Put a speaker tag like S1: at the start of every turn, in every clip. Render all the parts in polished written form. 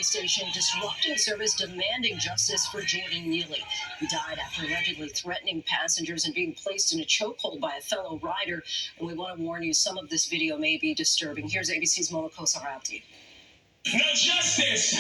S1: station disrupting service, demanding justice for Jordan Neely, who died after allegedly threatening passengers and being placed in a chokehold by a fellow rider. And we want to warn you, some of this video may be disturbing. Here's ABC's Mona Kosarabdi.
S2: No justice!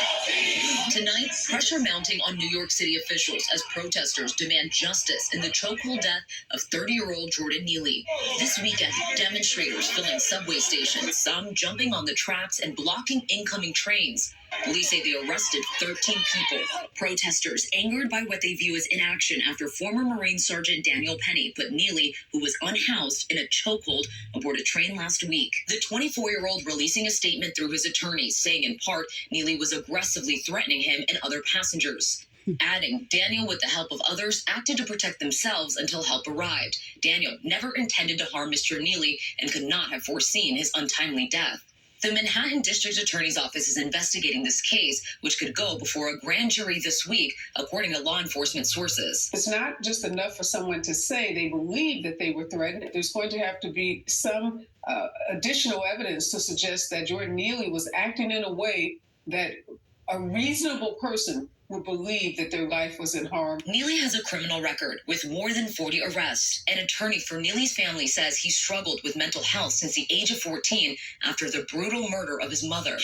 S3: Tonight, pressure mounting on New York City officials as protesters demand justice in the chokehold death of 30-year-old Jordan Neely. This weekend, demonstrators filling subway stations, some jumping on the tracks and blocking incoming trains. Police say they arrested 13 people. Protesters angered by what they view as inaction after former Marine Sergeant Daniel Penny put Neely, who was unhoused, in a chokehold aboard a train last week. The 24-year-old releasing a statement through his attorneys, saying in part Neely was aggressively threatening him and other passengers. Adding, Daniel, with the help of others, acted to protect themselves until help arrived. Daniel never intended to harm Mr. Neely and could not have foreseen his untimely death. The Manhattan District Attorney's Office is investigating this case, which could go before a grand jury this week, according to law enforcement sources.
S4: It's not just enough for someone to say they believe that they were threatened. There's going to have to be some additional evidence to suggest that Jordan Neely was acting in a way that a reasonable person would believe that their life was in harm.
S3: Neely has a criminal record with more than 40 arrests. An attorney for Neely's family says he struggled with mental health since the age of 14 after the brutal murder of his mother.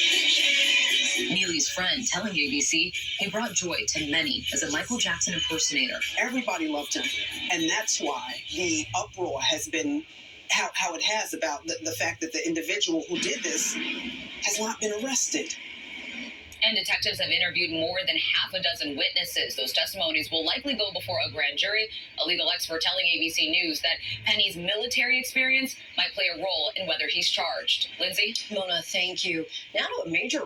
S3: Neely's friend telling ABC he brought joy to many as a Michael Jackson impersonator.
S5: Everybody loved him, and that's why the uproar has been how it has about the fact that the individual who did this has not been arrested.
S3: And detectives have interviewed more than half a dozen witnesses. Those testimonies will likely go before a grand jury. A legal expert telling ABC News that Penny's military experience might play a role in whether he's charged. Lindsay?
S1: Mona, thank you. Now to a major